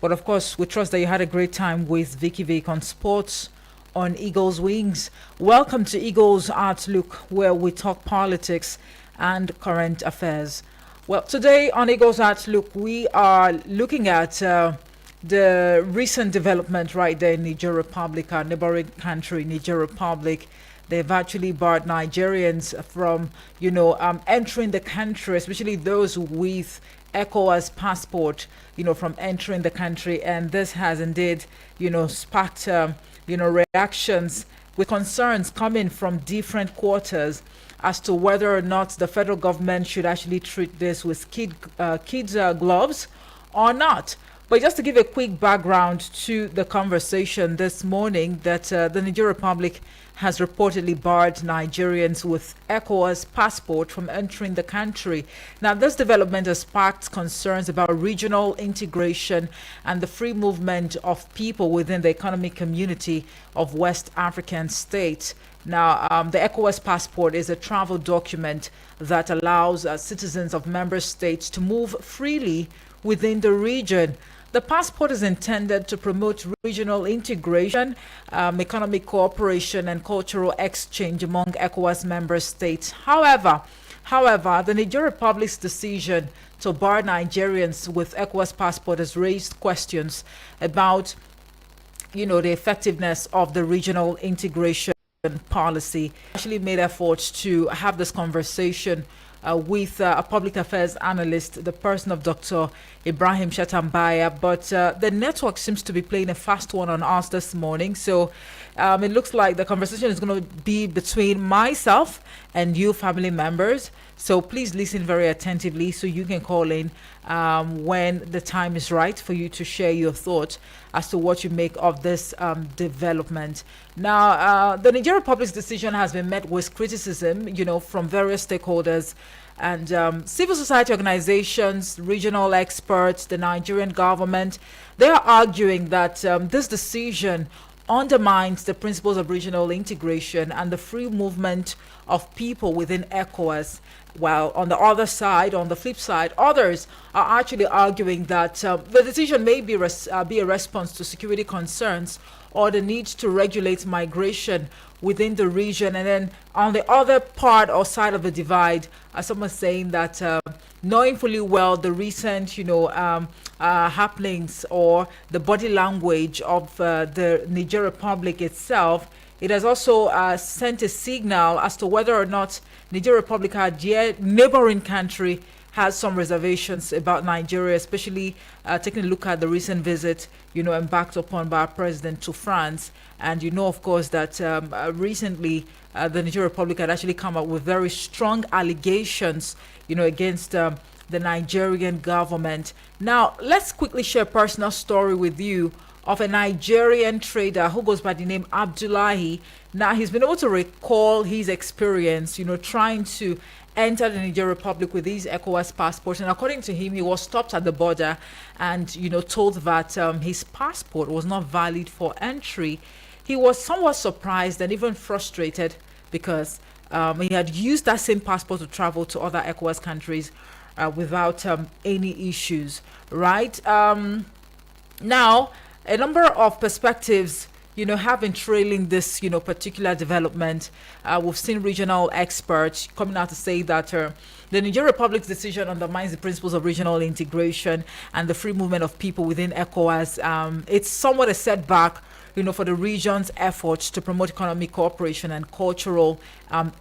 But of course, we trust that you had a great time with Vicky Vic on sports on Eagles Wings. Welcome to Eagles Outlook, where we talk politics and current affairs. Well, today on Eagles Outlook, we are looking at the recent development right there in Niger Republic, our neighboring country, Niger Republic. They've actually barred Nigerians from, entering the country, especially those with ECOWAS passport, from entering the country. And this has indeed, sparked, reactions with concerns coming from different quarters as to whether or not the federal government should actually treat this with kids' gloves or not. But just to give a quick background to the conversation this morning, that the Niger Republic has reportedly barred Nigerians with ECOWAS passport from entering the country. Now, this development has sparked concerns about regional integration and the free movement of people within the economic community of West African states. Now, the ECOWAS passport is a travel document that allows citizens of member states to move freely within the region. The passport is intended to promote regional integration, economic cooperation, and cultural exchange among ECOWAS member states. However, the Niger Republic's decision to bar Nigerians with ECOWAS passport has raised questions about, the effectiveness of the regional integration policy. Actually made efforts to have this conversation with a public affairs analyst, the person of Dr. Ibrahim Shatambaya, but the network seems to be playing a fast one on us this morning. So it looks like the conversation is going to be between myself and you, family members. So please listen very attentively so you can call in when the time is right for you to share your thoughts as to what you make of this development. Now, the Niger Republic's decision has been met with criticism, from various stakeholders and civil society organizations, regional experts, the Nigerian government. They are arguing that this decision undermines the principles of regional integration and the free movement of people within ECOWAS. While on the other side, on the flip side, others are actually arguing that the decision may be a response to security concerns or the need to regulate migration within the region. And then on the other part or side of the divide, someone saying that knowing fully well the recent, happenings or the body language of the Niger Republic itself, it has also sent a signal as to whether or not Niger Republic, our dear neighboring country, has some reservations about Nigeria, especially taking a look at the recent visit, embarked upon by our president to France. And of course, that recently the Niger Republic had actually come up with very strong allegations, against the Nigerian government. Now, let's quickly share a personal story with you of a Nigerian trader who goes by the name Abdullahi. Now, he's been able to recall his experience, trying to enter the Niger Republic with his ECOWAS passport. And according to him, he was stopped at the border and, told that his passport was not valid for entry. He was somewhat surprised and even frustrated because he had used that same passport to travel to other ECOWAS countries without any issues, right? Now, a number of perspectives, have been trailing this, particular development. We've seen regional experts coming out to say that the Niger Republic's decision undermines the principles of regional integration and the free movement of people within ECOWAS. It's somewhat a setback, for the region's efforts to promote economic cooperation and cultural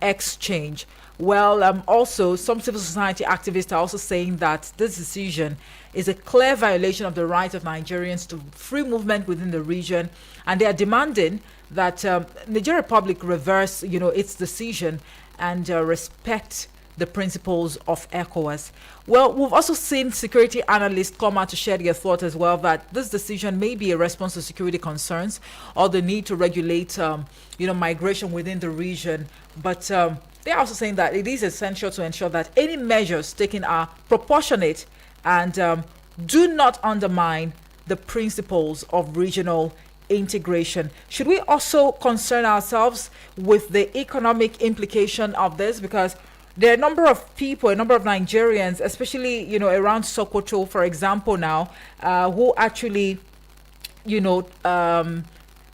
exchange. Well, also, some civil society activists are also saying that this decision is a clear violation of the right of Nigerians to free movement within the region, and they are demanding that Niger Republic reverse, its decision and respect the principles of ECOWAS. Well, we've also seen security analysts come out to share their thoughts as well that this decision may be a response to security concerns or the need to regulate, migration within the region. But they're also saying that it is essential to ensure that any measures taken are proportionate and do not undermine the principles of regional integration. Should we also concern ourselves with the economic implication of this? Because there are a number of people, a number of Nigerians, especially, around Sokoto, for example, now, who actually, you know, um,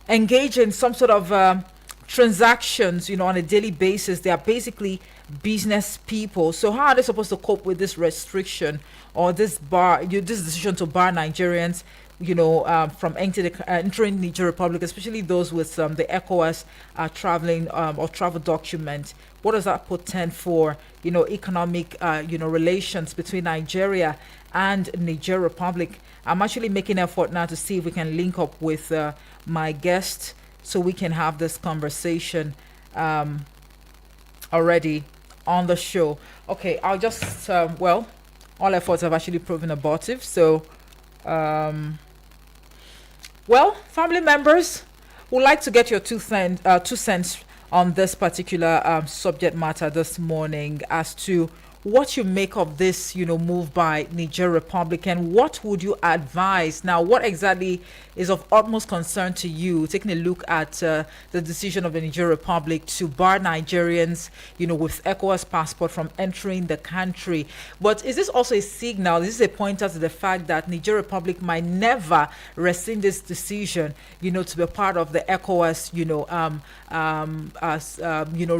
engage in some sort of transactions, on a daily basis. They are basically business people. So how are they supposed to cope with this restriction or this decision to bar Nigerians, from entering Niger Republic, especially those with the ECOWAS traveling or travel document? What does that portend for, economic, relations between Nigeria and Niger Republic? I'm actually making an effort now to see if we can link up with my guest so we can have this conversation already on the show. Okay, I'll just, all efforts have actually proven abortive. So, family members would like to get your 2 cents on this particular subject matter this morning as to what you make of this, move by Niger Republic, and what would you advise? Now, what exactly is of utmost concern to you, taking a look at the decision of the Niger Republic to bar Nigerians, with ECOWAS passport from entering the country? But is this also a signal, this is a pointer to the fact that Niger Republic might never rescind this decision, to be part of the ECOWAS,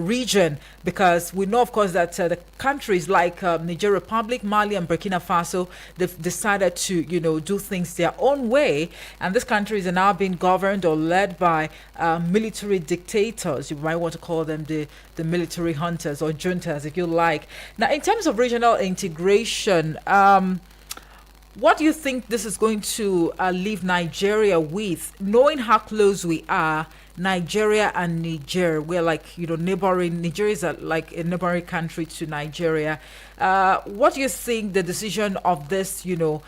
region? Because we know, of course, that the countries like Niger Republic, Mali, and Burkina Faso, they've decided to, do things their own way. And these countries are now being governed or led by military dictators. You might want to call them the military hunters or juntas, if you like. Now, in terms of regional integration, what do you think this is going to leave Nigeria with, knowing how close we are? Nigeria and Niger, we're like, neighboring. Nigeria is like a neighboring country to Nigeria. What do you think the decision of this, the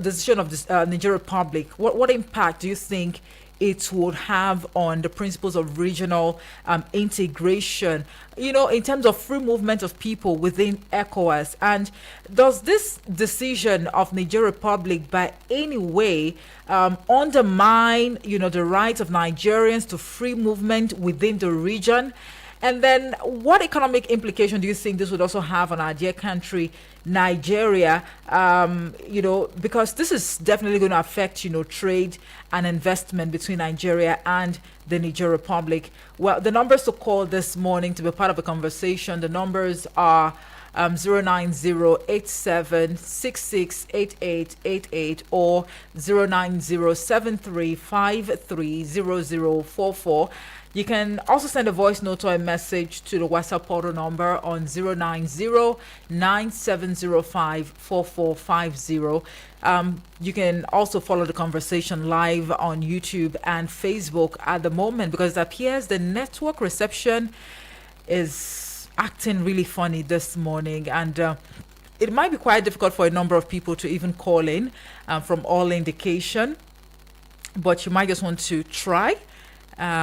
decision of this Niger Republic, what impact do you think it would have on the principles of regional integration, in terms of free movement of people within ECOWAS? And does this decision of Niger Republic by any way undermine, the rights of Nigerians to free movement within the region? And then what economic implication do you think this would also have on our dear country, Nigeria? Because this is definitely going to affect, trade and investment between Nigeria and the Niger Republic. Well, the numbers to call this morning to be part of the conversation, the numbers are 09087668888 or 09073530044. You can also send a voice note or a message to the WhatsApp portal number on 09097054450. You can also follow the conversation live on YouTube and Facebook at the moment, because it appears the network reception is acting really funny this morning, and it might be quite difficult for a number of people to even call in from all indication, but you might just want to try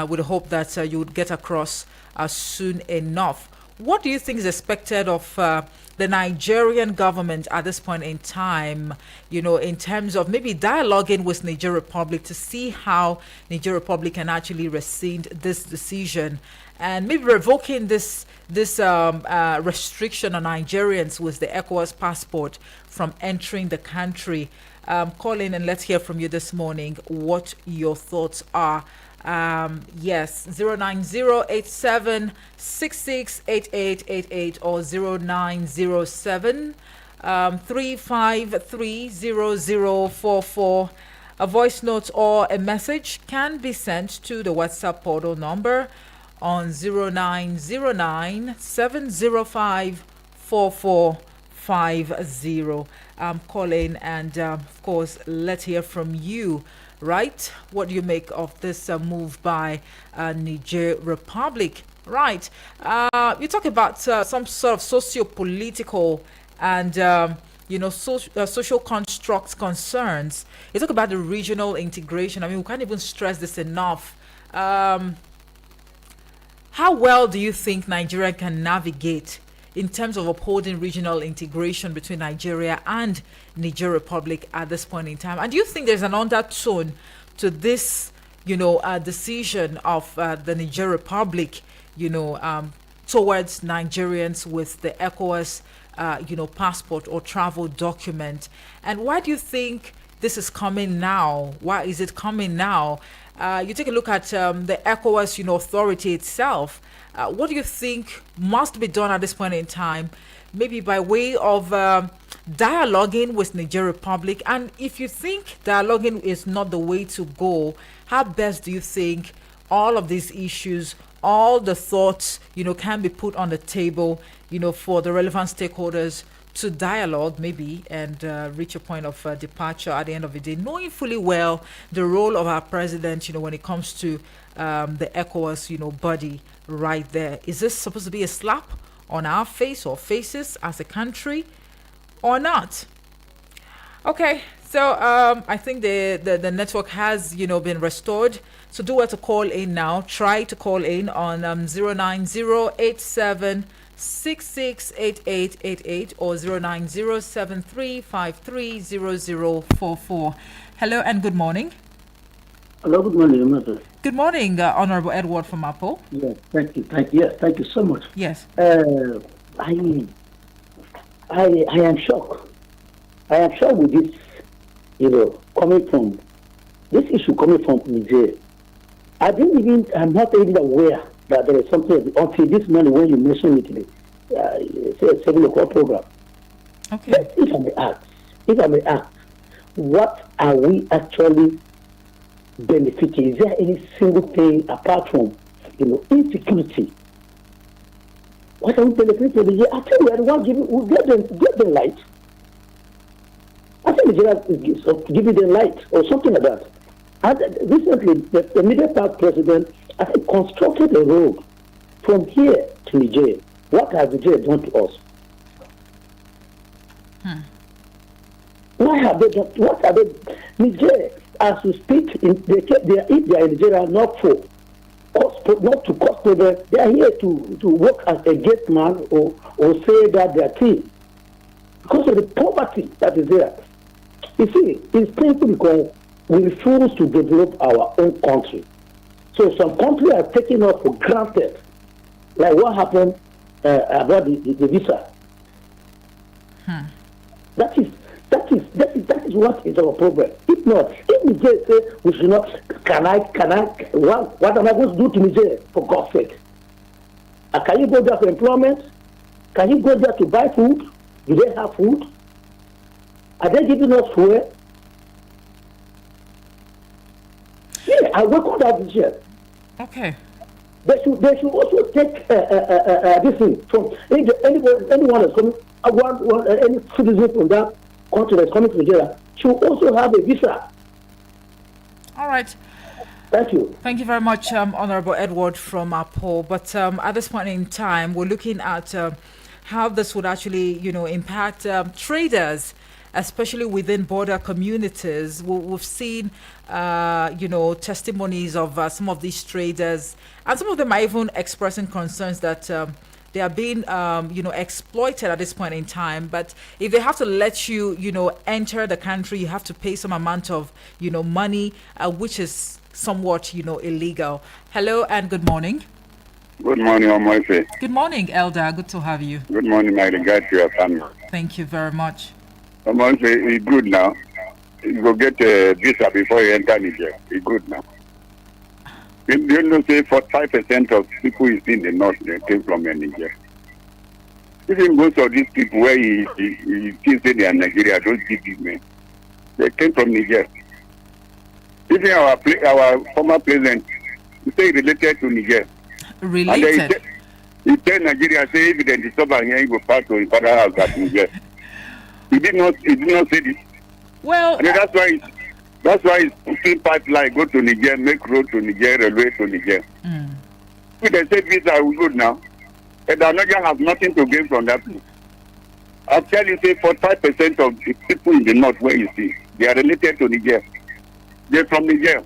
with the hope that you would get across soon enough. What do you think is expected of the Nigerian government at this point in time, in terms of maybe dialoguing with Niger Republic to see how Niger Republic can actually rescind this decision, and maybe revoking this restriction on Nigerians with the ECOWAS passport from entering the country? Call in and let's hear from you this morning what your thoughts are. Yes, 09087668888 or 0907 3530044. A voice note or a message can be sent to the WhatsApp portal number on 0909705450. Call in and, of course, let's hear from you. Right? What do you make of this move by Niger Republic? Right. You talk about some sort of socio-political and, social construct concerns. You talk about the regional integration. I mean, we can't even stress this enough. How well do you think Nigeria can navigate in terms of upholding regional integration between Nigeria and Niger Republic at this point in time? And do you think there's an undertone to this, decision of the Niger Republic, towards Nigerians with the ECOWAS, passport or travel document. And why do you think this is coming now? Why is it coming now? You take a look at the ECOWAS, authority itself. What do you think must be done at this point in time? Maybe by way of dialoguing with Niger Republic. And if you think dialoguing is not the way to go, how best do you think all of these issues, all the thoughts, can be put on the table, for the relevant stakeholders to dialogue maybe and reach a point of departure at the end of the day, knowing fully well the role of our president, when it comes to the ECOWAS, body right there. Is this supposed to be a slap on our face or faces as a country or not? Okay, so I think the network has, been restored. So do well to call in now. Try to call in on 09087668888 or 09073530044. Hello and good morning. Hello, good morning, Mother. Good morning, Honorable Edward from Apple. Yes, thank you. Yes, thank you so much. Yes. I am shocked. I am shocked with this, this issue coming from Niger. I'm not even aware that there is something until this morning when you mentioned it today. Say a 7 o'clock program. Okay. But if I may ask, what are we actually benefiting? Is there any single thing apart from, insecurity? What are we benefiting? I tell you, we'll get them light. I think Nigeria is giving them light or something like that. And recently, the Middle Park president, I think, constructed a road from here to Niger. What has Niger done to us? What are they? Niger, as we speak, if they are in Nigeria, not to cause problem, they are here to work as a gate man or say that they are team. Because of the poverty that is there. You see, it's painful because we refuse to develop our own country. So some countries are taking us for granted, like what happened about the visa. That is what is our problem. If not, if Niger say we should not, what am I going to do to Niger, for God's sake? Can you go there for employment? Can you go there to buy food? Do they have food? Are they giving us fuel? Yeah, I welcome that this year. Okay. They should also take this thing from anyone that's coming, any citizen from that country that's coming to Nigeria should also have a visa. All right. Thank you. Thank you very much, Honorable Edward from Apple. But at this point in time, we're looking at how this would actually, impact traders, especially within border communities. We've seen, testimonies of some of these traders, and some of them are even expressing concerns that they are being, exploited at this point in time. But if they have to let you, enter the country, you have to pay some amount of, money, which is somewhat, illegal. Hello and good morning. Good morning, Omoife. Good morning, Elder. Good to have you. Good morning, my regard to your family. Thank you very much. Omoife, it's good now. You go get a visa before you enter Niger. It's good now. You know, say 45% of people you see in the north, they came from Niger. Even most of these people where you think they are Nigeria, those big men, they came from Niger. Even our former president, he say related to Niger. Related? He tell Nigeria, say if they disturb here, he go pass to his father's house at Niger. He did not say this. Well, and that's why it's putting pipeline, go to Niger, make road to Niger, railway to Niger. If they say visa are good now, and the Nigerians have nothing to gain from that. I'll tell you, say 45% of the people in the north where you see, they are related to Niger. They're from Niger.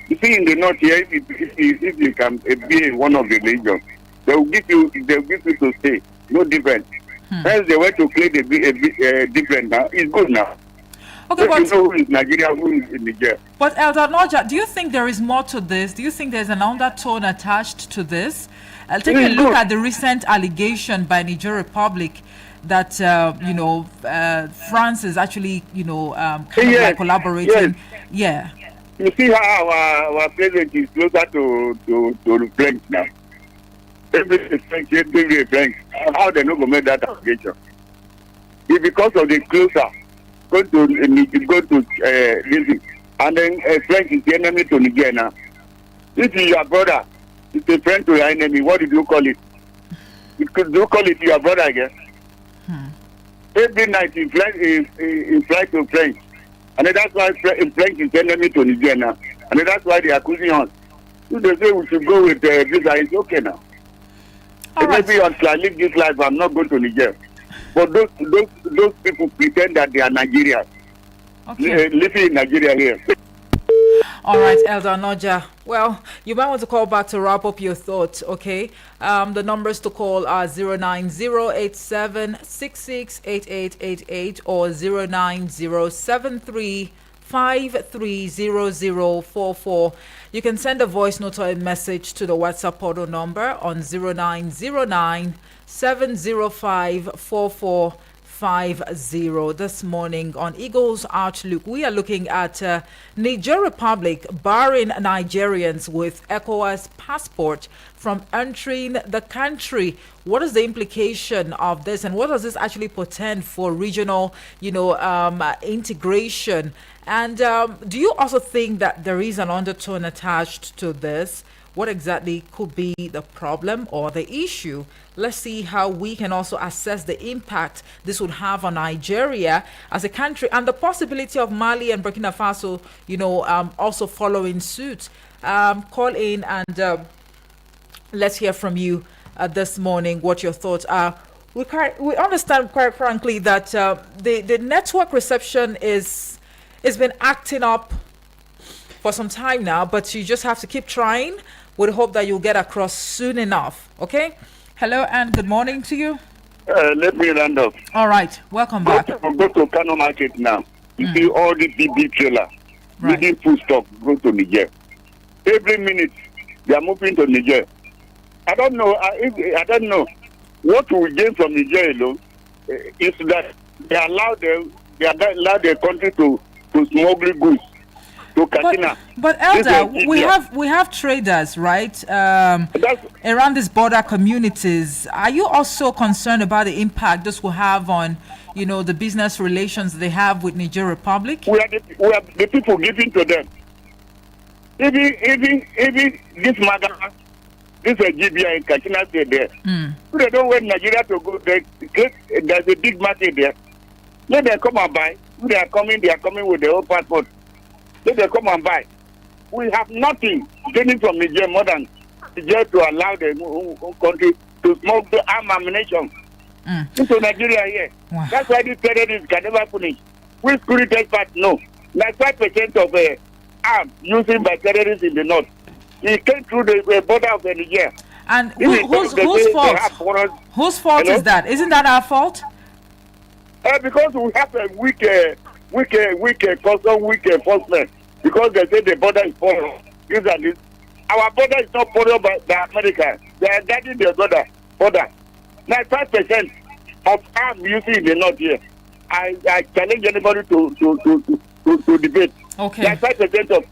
You see, in the north here, if you can be in one of the regions, they will give you to stay. No difference. Hence, the way to play the different now is good now. Okay, So you know who is Nigeria, who is in Niger. But Elder Noja, do you think there is more to this? Do you think there's an undertone attached to this? Take a look at the recent allegation by Niger Republic that France is actually like collaborating. Yes. Yeah. You see how our president is closer to the French now. Every French, how they not going to make that allegation? It's because of the closer go to this, and then French is the enemy to Niger now. This is your brother. It's a friend to your enemy. What did you call it? Do you call it your brother again? Every night he flies to French. And that's why French is enemy to Niger now. And that's why they are accusing us. So they say we should go with this, it's okay now. Maybe until I live this life, I'm not going to Niger. But those people pretend that they are Nigerians. Okay. Living in Nigeria here. All right, Elder Noja. Well, you might want to call back to wrap up your thoughts, okay? The numbers to call are 09087668888 or 09073530044. You can send a voice note or a message to the WhatsApp portal number on 0909705450. This morning on Eagles Outlook, we are looking at Niger Republic barring Nigerians with ECOWAS passport from entering the country. What is the implication of this, and what does this actually portend for regional, integration? And do you also think that there is an undertone attached to this? What exactly could be the problem or the issue? Let's see how we can also assess the impact this would have on Nigeria as a country and the possibility of Mali and Burkina Faso, also following suit. Call in and let's hear from you this morning what your thoughts are. We understand, quite frankly, that the network reception is been acting up for some time now, but you just have to keep trying. We hope that you'll get across soon enough. Okay? Hello and good morning to you. Let me round up. All right. Welcome back. Go to Kano Market now. You see all the big trailers. Right. Needing food stock, go to Niger. Every minute, they are moving to Niger. I don't know. I don't know what we gain from Niger alone. Is that they allow the country to smuggle goods. But Elder, we have traders, right? Around these border communities. Are you also concerned about the impact this will have on, the business relations they have with Niger Republic? We are the people giving to them. Even this madam, this GBI in Katsina State there. They don't want Nigeria to go. There's a big market there. Let them come and buy. They are coming with their own passport. Let them come and buy. We have nothing gaining from Niger more than Niger to allow the country to smoke the arm ammunition into Nigeria here. Wow. That's why these terrorists can never finish. We security experts know. 95% of arms used by terrorists in the north, it came through the border of Niger. And whose fault? Whose fault is that? Isn't that our fault? Because we have a weak custom, weak enforcement. Because they say the border is porous. Our border is not porous by America. They are guarding their border. 95% of arms used in the north here. I challenge anybody to debate. Okay. 95% of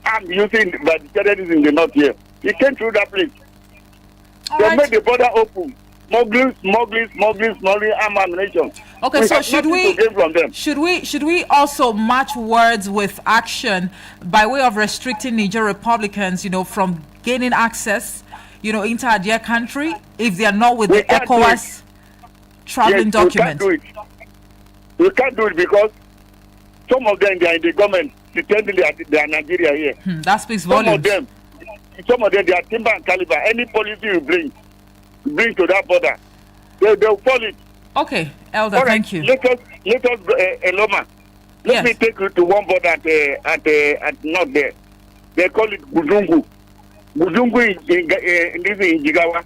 arms used by the terrorists in the north here. It came through that place. They made the border open. Smuggling arm ammunition. Okay, so should we also match words with action by way of restricting Niger Republicans, from gaining access, into their country if they are not with the ECOWAS traveling document? We can't do it because some of them, they are in the government pretending they are Nigeria here. That speaks volumes. Some of them, they are timber and caliber. Any policy you bring to that border, they'll follow it. Okay, Elder, right, thank you. Let us Eloma. Let me take you to one border at north there. They call it Bujungu. Bujungu is in Jigawa.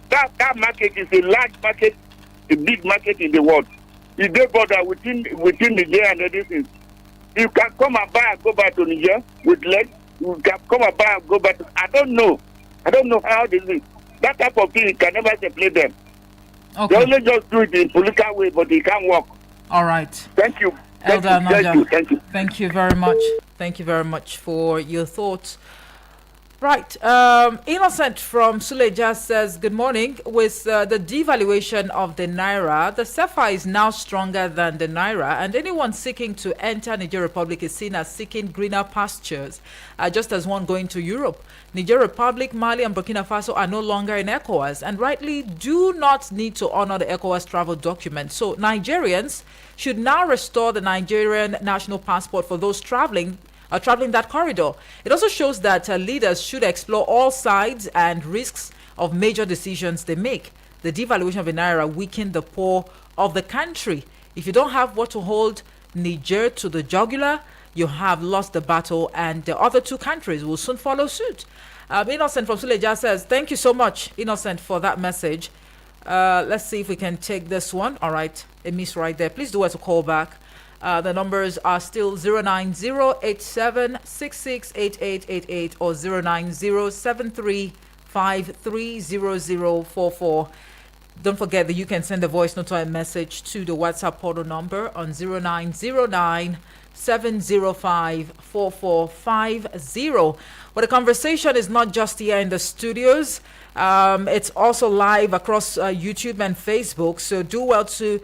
That market is a large market, a big market in the world. If they border within Niger and everything, you can come and buy and go back to Niger with legs. You can come and buy and go back. I don't know how this is. That type of thing, you can never separate them. Okay. They only just do it in political way, but they can't work. All right. Thank you. Elder Naja. Thank you. Thank you very much. Thank you very much for your thoughts. Right. Innocent from Suleja says, good morning. With the devaluation of the Naira, the CFA is now stronger than the Naira, and anyone seeking to enter Niger Republic is seen as seeking greener pastures, just as one going to Europe. Niger Republic, Mali, and Burkina Faso are no longer in ECOWAS and rightly do not need to honor the ECOWAS travel document. So Nigerians should now restore the Nigerian national passport for those traveling that corridor. It also shows that leaders should explore all sides and risks of major decisions they make. The devaluation of the Naira weakened the poor of the country. If you don't have what to hold Niger to the jugular, you have lost the battle, and the other two countries will soon follow suit. Innocent from Suleja says, thank you so much, Innocent, for that message. Let's see if we can take this one. All right, a miss right there. Please do us a call back. The numbers are still 09087668888 or 09073530044. Don't forget that you can send a voice note or a message to the WhatsApp portal number on 0909-705-4450. But the conversation is not just here in the studios. It's also live across YouTube and Facebook. So do well to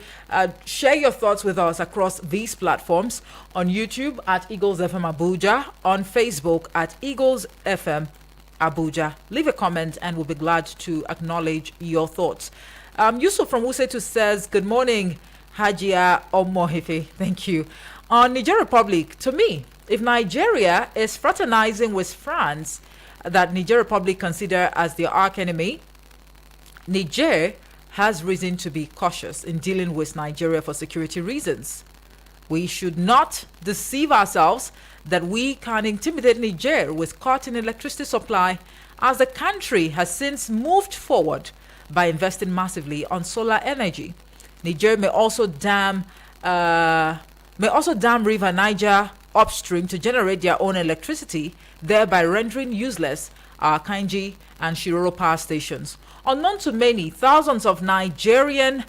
share your thoughts with us across these platforms. On YouTube at Eagles FM Abuja, on Facebook at Eagles FM Abuja. Leave a comment and we'll be glad to acknowledge your thoughts. Yusuf from Wusetu says, good morning, Hajia Omohefe. Thank you. On Niger Republic, to me, if Nigeria is fraternizing with France, that Niger Republic consider as their arch enemy, Niger has reason to be cautious in dealing with Nigeria for security reasons. We should not deceive ourselves that we can intimidate Niger with cut in electricity supply, as the country has since moved forward by investing massively on solar energy. Niger may also dam River Niger upstream to generate their own electricity, thereby rendering useless our Kainji and Shiroro power stations. Unknown to many, thousands of Nigerians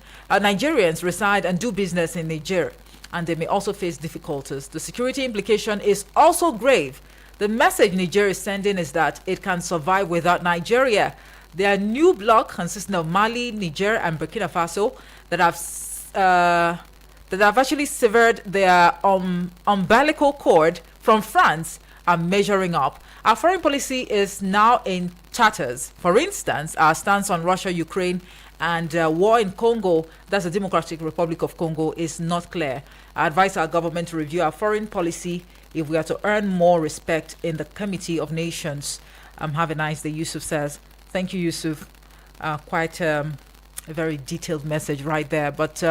reside and do business in Niger, and they may also face difficulties. The security implication is also grave. The message Niger is sending is that it can survive without Nigeria. Their new bloc, consisting of Mali, Niger, and Burkina Faso, that have actually severed their umbilical cord from France, are measuring up. Our foreign policy is now in tatters. For instance, our stance on Russia, Ukraine, and war in Congo, that's the Democratic Republic of Congo, is not clear. I advise our government to review our foreign policy if we are to earn more respect in the Committee of Nations. Have a nice day, Yusuf says. Thank you, Yusuf. Quite a very detailed message right there. But,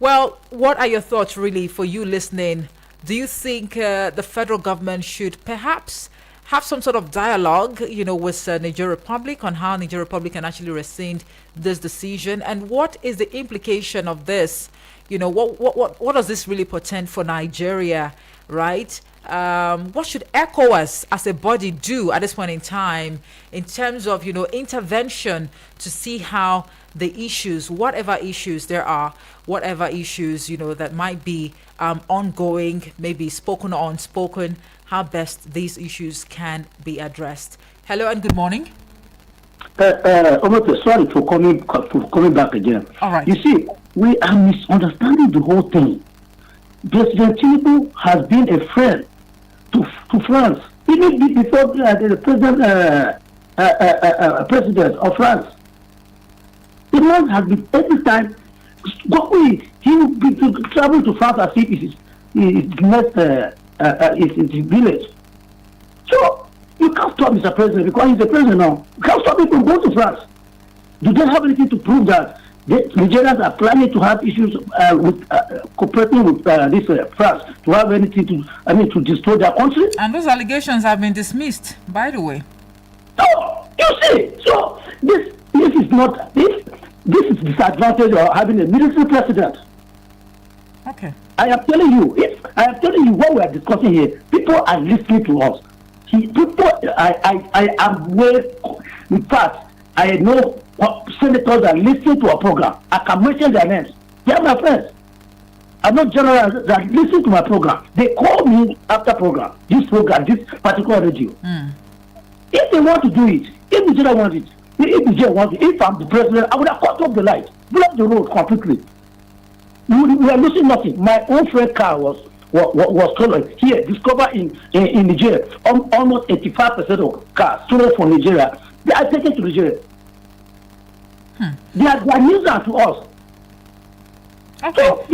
well, what are your thoughts really for you listening? Do you think the federal government should perhaps have some sort of dialogue, with Niger Republic on how Niger Republic can actually rescind this decision? And what is the implication of this? What does this really portend for Nigeria, right? What should ECOWAS as a body do at this point in time in terms of, intervention to see how the issues, whatever issues there are, whatever issues, that might be ongoing, maybe spoken or unspoken, how best these issues can be addressed. Hello and good morning. Sorry for coming back again. All right. You see, we are misunderstanding the whole thing. President Tinubu has been a friend to France, even before the president of France. The man has been every time he will be to travel to France as if it's next his village. So you can't stop Mr. President because he's the president now. You can't stop him from going to France. Do they have anything to prove that the Nigerians are planning to have issues with cooperating with this France to have anything to destroy their country? And those allegations have been dismissed, by the way. So you see, so this is not this is disadvantage of having a military president. Okay. I am telling you what we are discussing here. People are listening to us. I am way. In fact, I know senators are listening to our program. I can mention their names. They are my friends. I'm not general that listen to my program. They call me after this particular radio. If they want to do it, if the general wants it, if I'm the president, I would have cut off the light, block the road completely. We are losing nothing. My own friend car was stolen here, discovered in Nigeria. Almost 85% of cars stolen from Nigeria. They are taken to Nigeria. They are nuisance to us. Okay. So,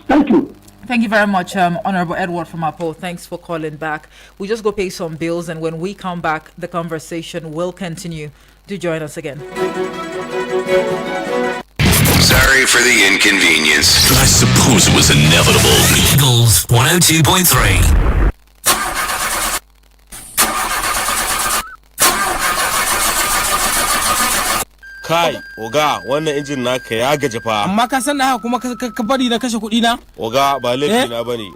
thank you. Thank you very much, Honorable Edward from Apple. Thanks for calling back. We just go pay some bills, and when we come back, the conversation will continue. Do join us again. Sorry for the inconvenience. I suppose it was inevitable. Eagles 102.3. Kai, oga, wannan injin naka ya gaji fa. Amma ka san haka kuma ka bari na kashe kuɗi na? Oga, ba laifi na bane.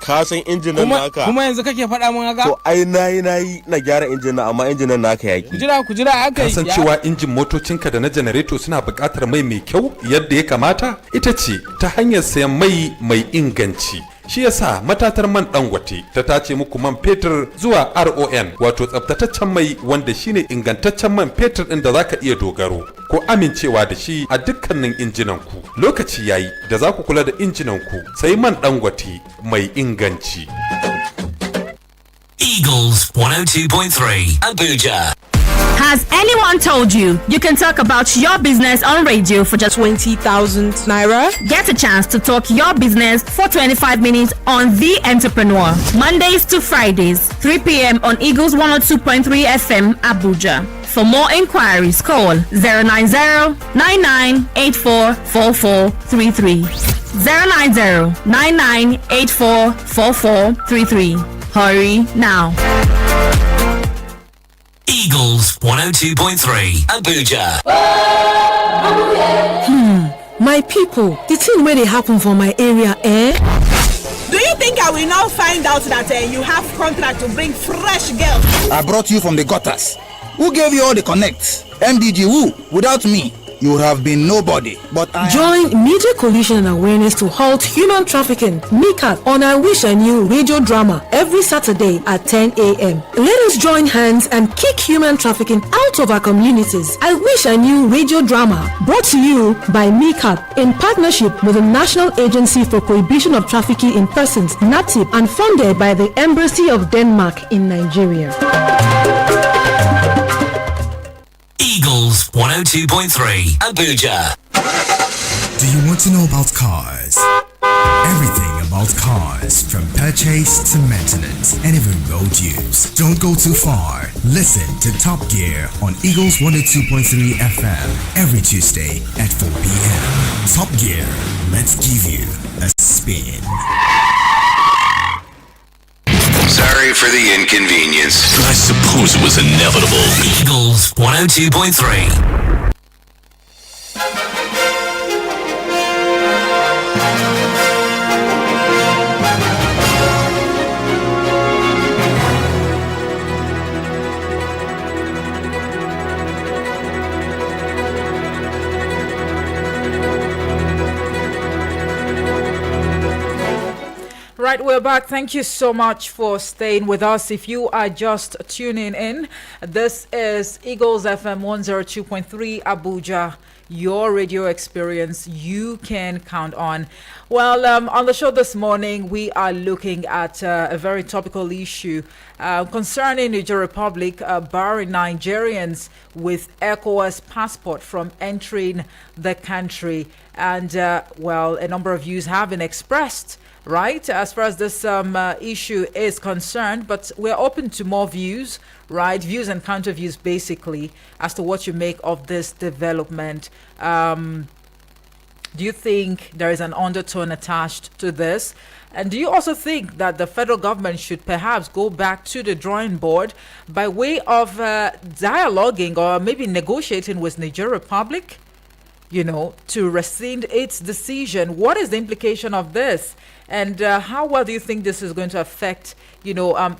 Ka san injin nan naka. Kuma yanzu kake faɗa min haka? To ai nayi na gyara injin nan amma injin nan naka yaki. Ku jira aka yi. Ka san cewa injin motocinka da na janareto suna buƙatar mai kyau yadda ya kamata? Ita ce ta hanyar sayan mai inganci. Shi yasa matatar man Dangote ta tace muku man fetur zuwa RON, wato tsaftataccen mai wanda shine ingantaccen man fetur din da zaka iya dogaro ko amincewa da shi a dukkanin injinan ku. Lokaci yayi da za ku kula da injinan ku, sai man Dangote mai inganci. Eagles 102.3 Abuja. Has anyone told you you can talk about your business on radio for just 20,000 naira? Get a chance to talk your business for 25 minutes on The Entrepreneur. Mondays to Fridays, 3 p.m. on Eagles 102.3 FM Abuja. For more inquiries, call 090-9984-4433. 090-9984-4433. Hurry now. Eagles 102.3 Abuja. My people, the thing where they happen for my area, Do you think I will now find out that you have contract to bring fresh girls? I brought you from the gutters. Who gave you all the connects? MDG who? Without me, you would have been nobody. But Join Media Coalition and Awareness to Halt Human Trafficking, MICA, on I Wish I Knew radio drama every Saturday at 10 a.m. Let us join hands and kick human trafficking out of our communities. I Wish I Knew radio drama, brought to you by MICA in partnership with the National Agency for Prohibition of Trafficking in Persons, NATIP, and funded by the Embassy of Denmark in Nigeria. Eagles 102.3 Abuja. Do you want to know about cars? Everything about cars, from purchase to maintenance and even road use. Don't go too far. Listen to Top Gear on Eagles 102.3 FM every Tuesday at 4 p.m. Top Gear, let's give you a spin. Sorry for the inconvenience. I suppose it was inevitable. Eagles 102.3. Right, we're back. Thank you so much for staying with us. If you are just tuning in, this is Eagles FM 102.3 Abuja, your radio experience you can count on. Well, on the show this morning, we are looking at a very topical issue concerning Niger Republic barring Nigerians with ECOWAS passport from entering the country. And, well, a number of views have been expressed, right, as far as this issue is concerned, but we're open to more views, right, views and counter views basically as to what you make of this development. Do you think there is an undertone attached to this? And do you also think that the federal government should perhaps go back to the drawing board by way of dialoguing or maybe negotiating with Niger Republic? to rescind its decision. What is the implication of this? And how well do you think this is going to affect, economic,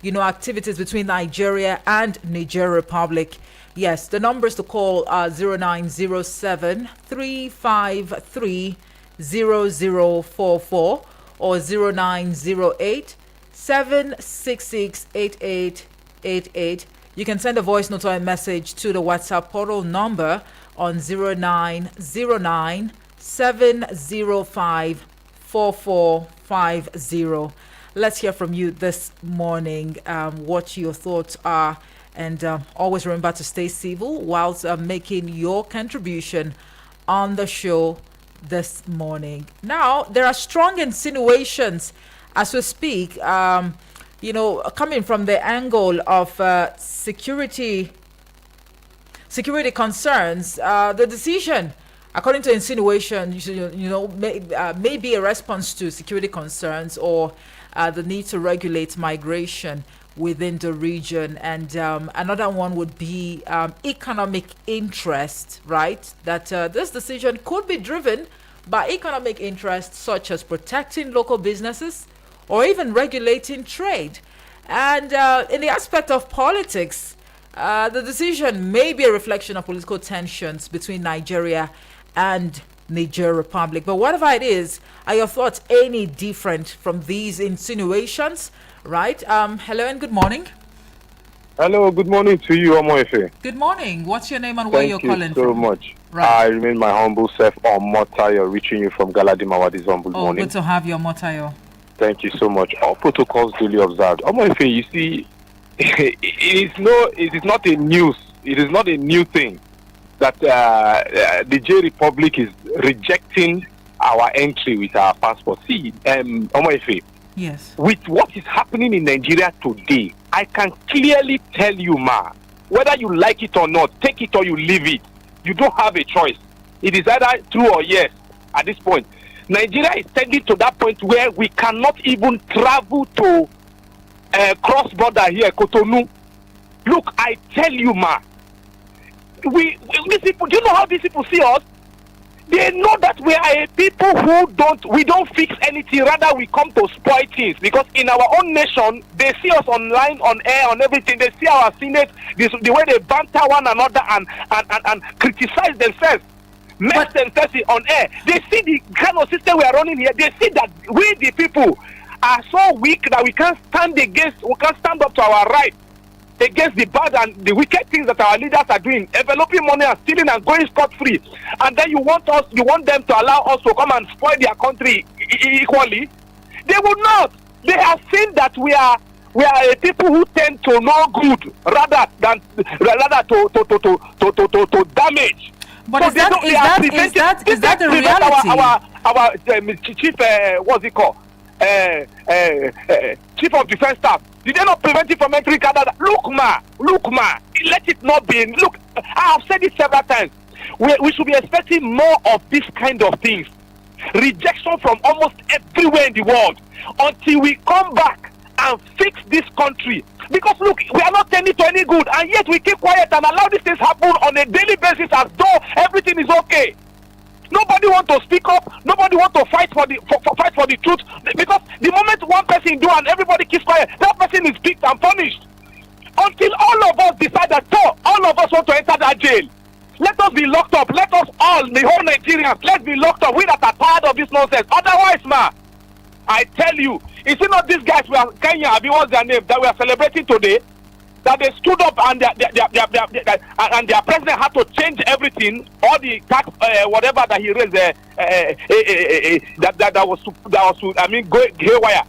activities between Nigeria and Niger Republic? Yes, the numbers to call are 0907 353 0044 or 0908 766 8888. You can send a voice note or a message to the WhatsApp portal number on 0909 705 4450. Let's hear from you this morning, what your thoughts are. And always remember to stay civil whilst making your contribution on the show this morning. Now, there are strong insinuations as we speak, coming from the angle of security concerns. The decision, according to insinuation, may be a response to security concerns or the need to regulate migration within the region. And another one would be economic interest, right? That this decision could be driven by economic interests such as protecting local businesses or even regulating trade. And in the aspect of politics, the decision may be a reflection of political tensions between Nigeria and Niger Republic. But whatever it is, are your thoughts any different from these insinuations? Right. Hello and good morning. Hello, good morning to you, Omoefe. Good morning. What's your name and where you're calling from? Thank you so much. Right. I remain my humble self, Omotayo, reaching you from Galadima this humble morning. Good to have you, Omotayo. Thank you so much. All protocols duly observed. Omoefe, you see, it is not a news. It is not a new thing that the Niger Republic is rejecting our entry with our passport. See, Omoefe. Yes. With what is happening in Nigeria today, I can clearly tell you, whether you like it or not, take it or you leave it. You don't have a choice. It is either true or yes at this point. Nigeria is tending to that point where we cannot even travel to cross-border here, Cotonou. Look, I tell you, these people, do you know how these people see us? They know that we are a people who don't fix anything, rather we come to spoil things. Because in our own nation, they see us online, on air, on everything. They see our senate, the way they banter one another and criticize themselves, make themselves on air. They see the kind of system we are running here. They see that we, the people, are so weak that we can't stand up to our rights against the bad and the wicked things that our leaders are doing, enveloping money and stealing and going scot-free. And then you want them to allow us to come and spoil their country equally. They would not. They have seen that we are a people who tend to know good rather to damage. But so is that the reality? Our chief, what's it called? Chief of Defense Staff. Did they not prevent it from entering Canada? Look, let it not be. Look, I have said it several times. We should be expecting more of this kind of things. Rejection from almost everywhere in the world until we come back and fix this country. Because look, we are not tending to any good, and yet we keep quiet and allow these things happen on a daily basis as though everything is okay. Nobody want to speak up. Nobody want to fight for the truth. Because the moment one person do and everybody keeps quiet, that person is picked and punished. Until all of us decide that all of us want to enter that jail. Let us be locked up. Let us all, the whole Nigerians, let's be locked up. We that are tired of this nonsense. Otherwise, I tell you, is it not these guys Kenya, what's their name, that we are celebrating today? That they stood up and their president had to change everything, all the tax, whatever that he raised, that was go haywire.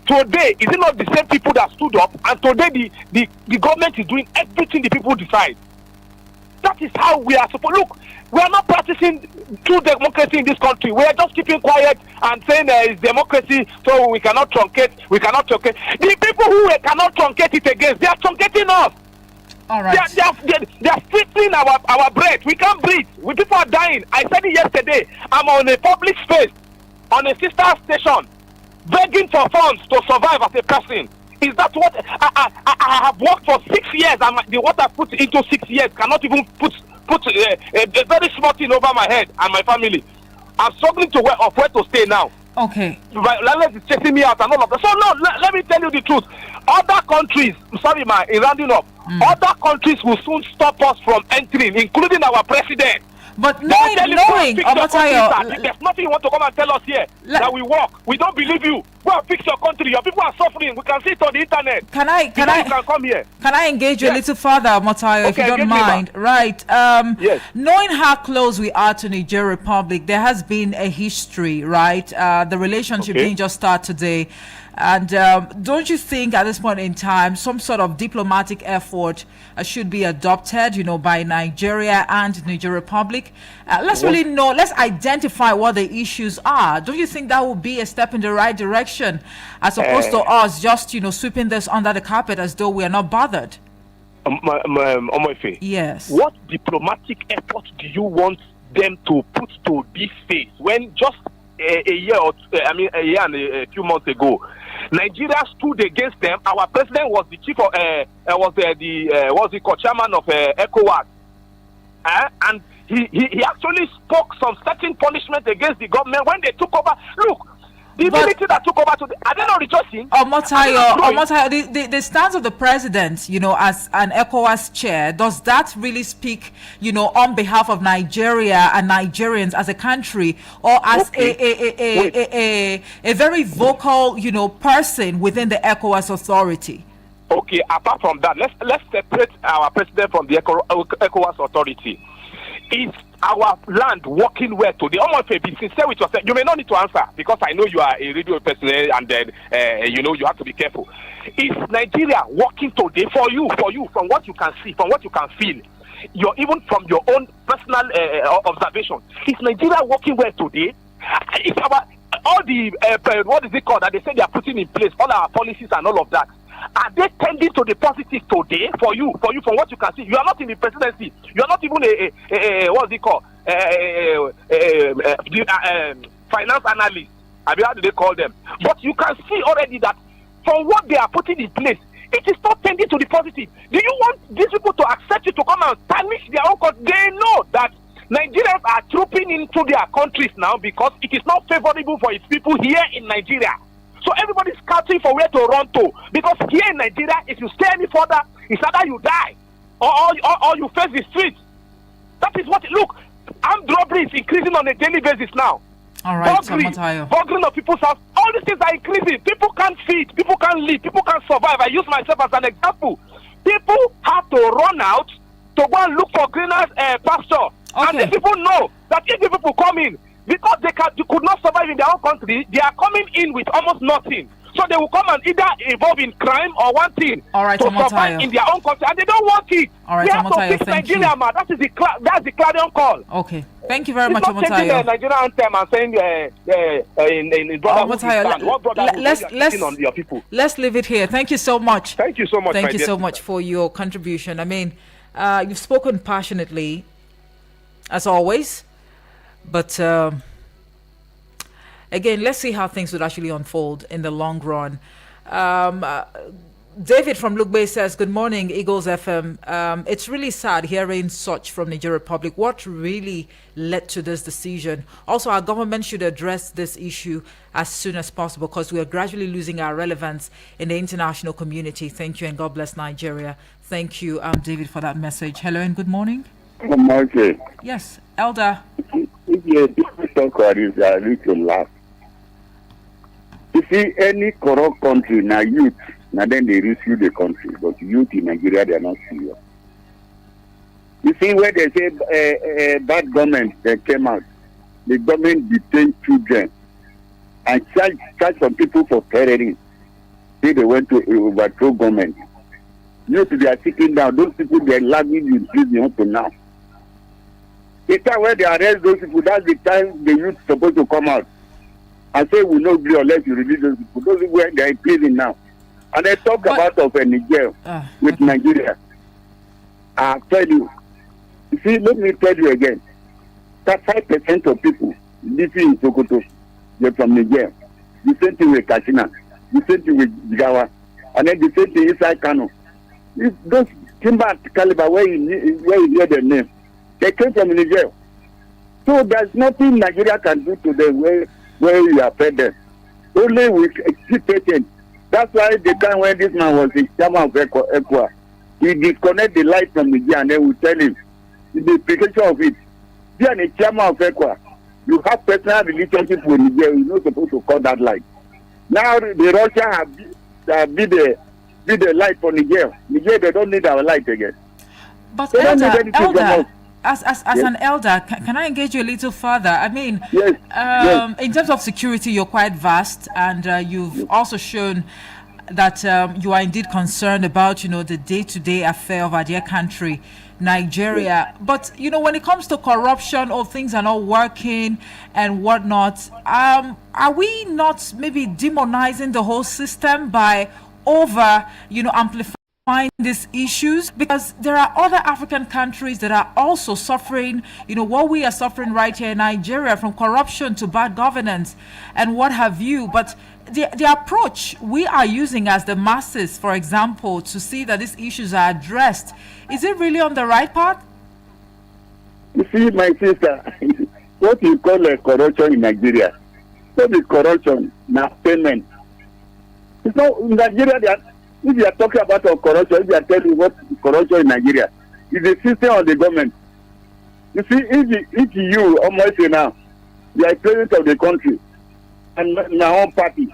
Today, is it not the same people that stood up? And today, the government is doing everything the people decide. That is how we are supposed. Look, we are not practicing true democracy in this country. We are just keeping quiet and saying it's democracy, so we cannot truncate. The people who cannot truncate it against, they are truncating us. All right. They are stripping our breath. We can't breathe. People are dying. I said it yesterday. I'm on a public space, on a sister station, begging for funds to survive as a person. Is that what I have worked for 6 years, and the what I put into 6 years cannot even put a very small thing over my head and my family. I'm struggling to where to stay now. Okay. Landlord is chasing me out and all of that. So no, let me tell you the truth. Other countries, sorry, in rounding up, other countries will soon stop us from entering, including our president. But knowing, Omotayo, there's nothing you want to come and tell us here that we work. We don't believe you. Go and fix your country. Your people are suffering. We can see it on the internet. Can I come here? Can I engage you a little further, Omotayo, if you don't mind? Right. Yes. Knowing how close we are to Niger Republic, there has been a history, right? The relationship didn't just start today. And don't you think at this point in time some sort of diplomatic effort should be adopted, by Nigeria and Niger Republic? Let's identify what the issues are. Don't you think that would be a step in the right direction as opposed to us just, sweeping this under the carpet as though we are not bothered? Yes. What diplomatic effort do you want them to put to this phase when just a year and a few months ago, Nigeria stood against them? Our president was the chief of chairman of ECOWAS, and he actually spoke some certain punishment against the government when they took over. Look, the military that took over today, are they not rejoicing? Omotayo, the stance of the president, as an ECOWAS chair, does that really speak, on behalf of Nigeria and Nigerians as a country, or as a very vocal, person within the ECOWAS authority? Okay, apart from that, let's separate our president from the ECOWAS authority. Is our land working well today? Almost be sincere with yourself. You may not need to answer because I know you are a radio person and then you have to be careful. Is Nigeria working today for you, from what you can see, from what you can feel, even from your own personal observation? Is Nigeria working well today? Is all the what is it called that they say they are putting in place, all our policies and all of that, are they tending to the positive today for you from what you can see? You are not in the presidency. You are not even what is it called? Finance analyst. I mean, how do they call them? But you can see already that from what they are putting in place, it is not tending to the positive. Do you want these people to accept you to come and tarnish their own country? They know that Nigerians are trooping into their countries now because it is not favorable for its people here in Nigeria. So everybody's scouting for where to run to, because here in Nigeria, if you stay any further, it's either you die or you face the streets. That is what. Look, armed robbery is increasing on a daily basis now. All right, burglary of people's house. All these things are increasing. People can't feed, people can't live, people can't survive. I use myself as an example. People have to run out to go and look for greener pasture. And these people know that if the people come in, because they could not survive in their own country, they are coming in with almost nothing. So they will come and either involve in crime or one thing to survive in their own country, and they don't want it. All right, we have to fix Nigeria, man. That's the clarion call. Okay, thank you very much, Omotayo. It's not changing the Nigerian anthem and saying in brotherhood on your people. Let's leave it here. Thank you so much. Thank you so much. Thank you so much for your contribution. I mean, you've spoken passionately, as always. But again, let's see how things would actually unfold in the long run. David from Luke Bay says, good morning, Eagles FM. It's really sad hearing such from Niger Republic. What really led to this decision? Also, our government should address this issue as soon as possible because we are gradually losing our relevance in the international community. Thank you and God bless Nigeria. Thank you, David, for that message. Hello and good morning. Good morning. Yes, Elder. If you talk about this, I need to laugh. You see, any corrupt country, now youth, now then they rescue the country, but youth in Nigeria, they are not serious. You see, where they say bad government, they came out, the government detained children and charged some people for terrorism. They went to overthrow government. Youth, they are sitting down. Those people, they are lagging in prison up to now. The time when they arrest those people, that's the time the youth supposed to come out and say, we not agree unless you release those people. Those people, they are in prison now. And they talk about Niger with Nigeria. I tell you, see, let me tell you again, that 5% of people living in Sokoto, they're from Niger. The same thing with Katsina, the same thing with Jigawa. and then the same thing inside Kano. Those timber caliber where you hear the name, they came from Niger. So there's nothing Nigeria can do to them where you are fed them. Only we keep patient. That's why the time when this man was the chairman of ECOWAS, he disconnect the light from Niger and then we tell him the implication of it. You are the chairman of ECOWAS. You have personal relationship with Niger. You're not supposed to call that light. Now the Russians have be the light for Niger. Niger, they don't need our light again. But they elder, as yes. An elder, can I engage you a little further? I mean, yes. In terms of security, you're quite vast, and you've also shown that you are indeed concerned about, the day-to-day affair of our dear country, Nigeria. Yes. But, when it comes to corruption or things are not working and whatnot, are we not maybe demonizing the whole system by amplifying these issues? Because there are other African countries that are also suffering, what we are suffering right here in Nigeria, from corruption to bad governance and what have you. But the approach we are using as the masses, for example, to see that these issues are addressed, is it really on the right path? You see, my sister, what you call corruption in Nigeria, what is corruption? Now payment. It's not in Nigeria. If you are talking about corruption, if you are telling what is corruption in Nigeria, it's the system of the government. You see, if you, almost now, you are president of the country, and my own party,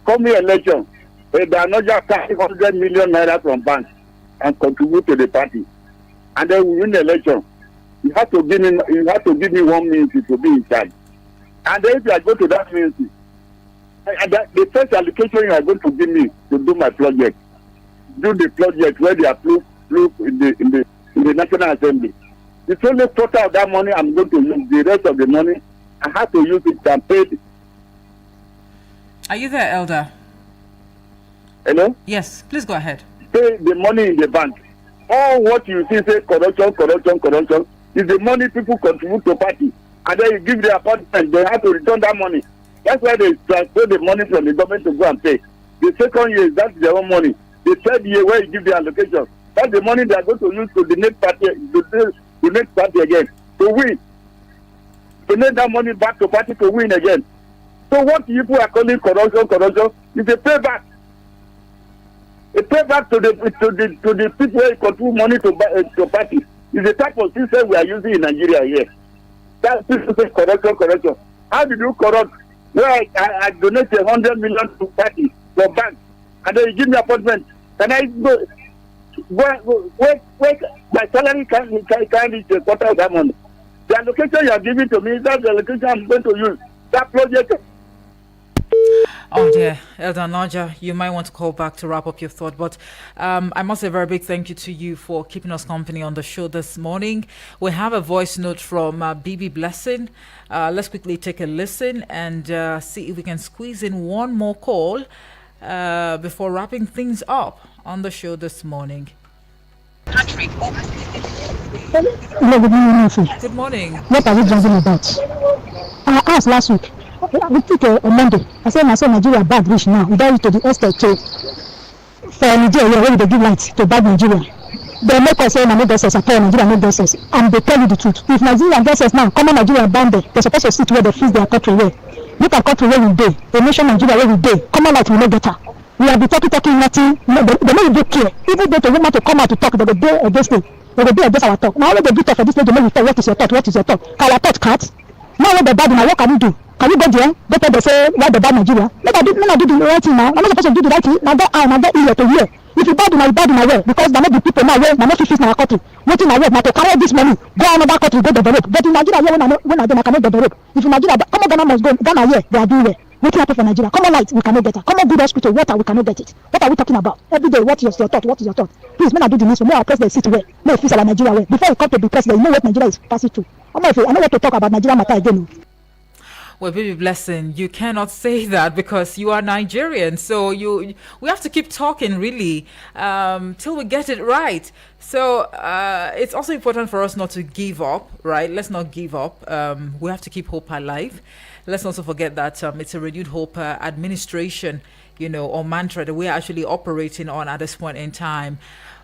come here election, they are not just 500 million naira from banks and contribute to the party, and then we win the election. You have to give me 1 minute to be in charge. And then if you are going to that ministry, the first allocation you are going to give me to do my project, do the project where they approve in the National Assembly. It's only total of that money I'm going to use. The rest of the money I have to use it and pay. Are you there, Elder? Hello? Yes, please go ahead. Pay the money in the bank. All what you see say corruption is the money people contribute to party, and then you give the appointment. They have to return that money. That's why they transfer the money from the government to go and pay. The second year, that's their own money. The third year, where you give the allocation, that's the money they are going to use to the next party again to win. To make that money back to party to win again. So what people are calling corruption is a payback. A payback to the people who control money to party. It's the type of system we are using in Nigeria here. That's corruption. How did you corrupt? Where I donate 100 million to party, to bank, and then you give me appointment. Can I go wait, my salary can't reach a quarter of that money. The allocation you are giving to me, that's the allocation I'm going to use. That project. Oh dear, Elder Naja, you might want to call back to wrap up your thought, but I must say a very big thank you to you for keeping us company on the show this morning. We have a voice note from Bibi Blessing. Let's quickly take a listen and see if we can squeeze in one more call before wrapping things up on the show this morning. Hello, good morning, Nancy. Good morning. What are we talking about? I asked last week. We took on Monday. I said, Nigeria bad rich now. We got to the extent to for Nigeria where they give light to bad Nigeria. They make us say no doses at all. Nigeria no doses, and they tell you the truth. If Nigeria doses now, common Nigeria band there, they're supposed to sit where they freeze their country where. Look at country where we dey. The nation Nigeria where we dey. Common light we no get her. We have been talking nothing. No, they don't even care. Even though the woman to come out to talk, they go dey against it. They go dey against our talk. Now when they do talk for this, they make we talk. What is your thought? What is your thought? Can our thought cut? Now when they bad, now what can we do? Can we go there? They tell they say why they bad Nigeria? Let I do the right thing now. I'm not supposed to do the right thing. Now that I'm not ear to hear. If you bad in my way, because there may be people now where now not fit in our country. Waiting my way now to carry this money, go another country, go develop. But in Nigeria here when I cannot develop. If in Nigeria, come on, Ghana must go. Ghana here they are doing well. Waiting happen for Nigeria. Come on light, we cannot get it. Come on good hospital, water, we cannot get it. What are we talking about? Every day, what is your thought? What is your thought? Please, when I do the news, may our president sit where? May fix our Nigeria way. Before you come to be president, you know what Nigeria is passing through. I know what to talk about Nigeria matter again. Well, Baby Blessing, you cannot say that because you are Nigerian. So we have to keep talking really till we get it right. So it's also important for us not to give up, right? Let's not give up. We have to keep hope alive. Let's also forget that it's a renewed hope administration or mantra that we're actually operating on at this point in time.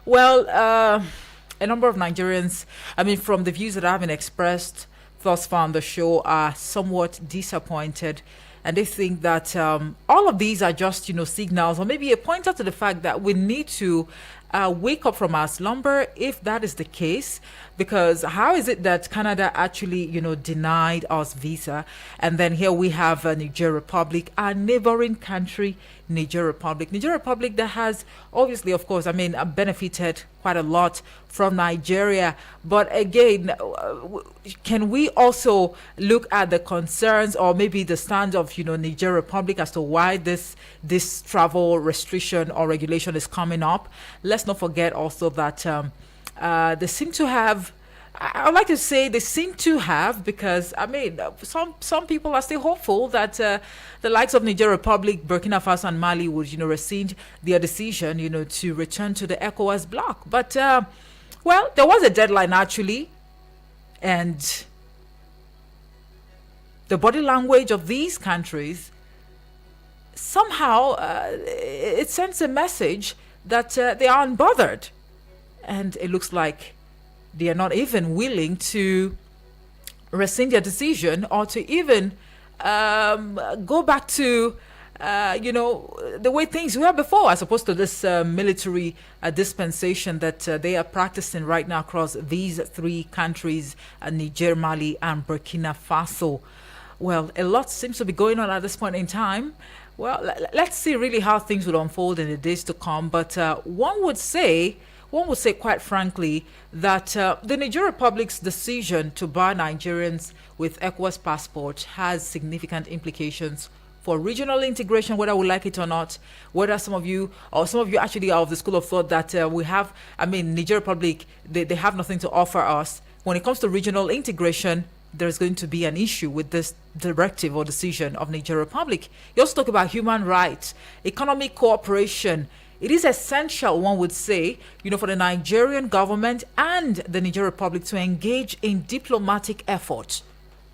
Well, a number of Nigerians, from the views that have been expressed thus far on the show, are somewhat disappointed. And they think that all of these are just, signals, or maybe a pointer to the fact that we need to wake up from our slumber, if that is the case. Because how is it that Canada actually, denied us visa? And then here we have Niger Republic, our neighboring country, Niger Republic that has obviously, of course, benefited quite a lot from Nigeria. But again, can we also look at the concerns or maybe the stand of, Niger Republic as to why this travel restriction or regulation is coming up? Let's not forget also that they seem to have, I would like to say they seem to have, because some people are still hopeful that the likes of Niger Republic, Burkina Faso and Mali would rescind their decision to return to the ECOWAS bloc. But there was a deadline actually, and the body language of these countries somehow it sends a message that they are unbothered, and it looks like they are not even willing to rescind their decision or to even go back to the way things were before, as opposed to this military dispensation that they are practicing right now across these three countries, Niger, Mali and Burkina Faso. Well, a lot seems to be going on at this point in time. Well, let's see really how things will unfold in the days to come. But one would say, quite frankly, that the Niger Republic's decision to bar Nigerians with ECOWAS passport has significant implications for regional integration, whether we like it or not. Whether some of you actually are of the school of thought that Niger Republic, they have nothing to offer us. When it comes to regional integration, there's going to be an issue with this directive or decision of Niger Republic. You also talk about human rights, economic cooperation. It is essential, one would say, for the Nigerian government and the Niger Republic to engage in diplomatic efforts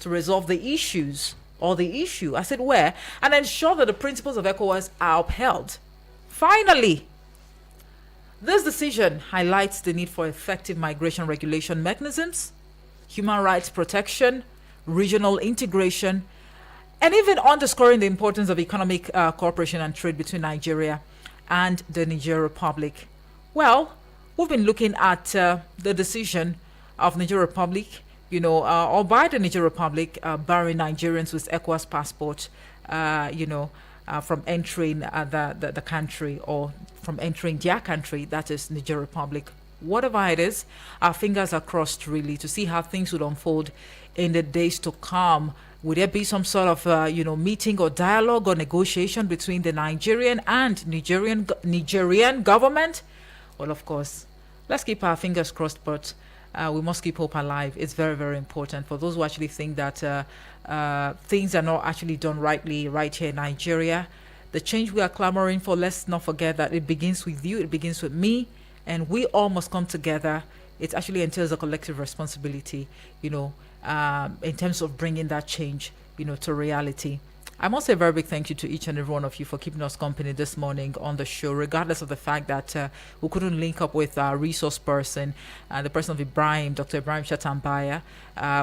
to resolve the issues, or the issue, as it were, and ensure that the principles of ECOWAS are upheld. Finally, this decision highlights the need for effective migration regulation mechanisms, human rights protection, regional integration, and even underscoring the importance of economic cooperation and trade between Nigeria and the Niger Republic. Well, we've been looking at the decision of Niger Republic, or by the Niger Republic barring Nigerians with ECOWAS passport, from entering the country, or from entering their country, that is Niger Republic. Whatever it is, our fingers are crossed really to see how things would unfold in the days to come. Would there be some sort of, meeting or dialogue or negotiation between the Nigerian and Nigerian government? Well, of course, let's keep our fingers crossed, but we must keep hope alive. It's very, very important for those who actually think that things are not actually done rightly right here in Nigeria. The change we are clamoring for, let's not forget that it begins with you, it begins with me, and we all must come together. It actually entails a collective responsibility, in terms of bringing that change, to reality. I must say a very big thank you to each and every one of you for keeping us company this morning on the show, regardless of the fact that we couldn't link up with our resource person, the person of Ibrahim, Dr. Ibrahim Shatambaya.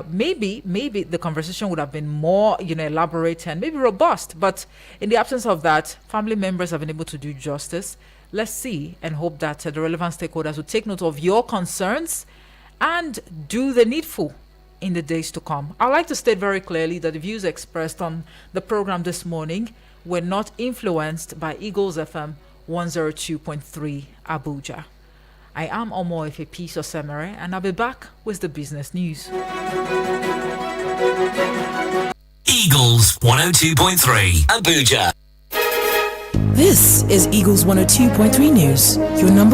Maybe the conversation would have been more, elaborate and maybe robust. But in the absence of that, family members have been able to do justice. Let's see and hope that the relevant stakeholders will take note of your concerns and do the needful in the days to come. I'd like to state very clearly that the views expressed on the program this morning were not influenced by Eagles FM 102.3 Abuja. I am Omo Efepi Osemere, and I'll be back with the business news. Eagles 102.3 Abuja. This is Eagles 102.3 News, your number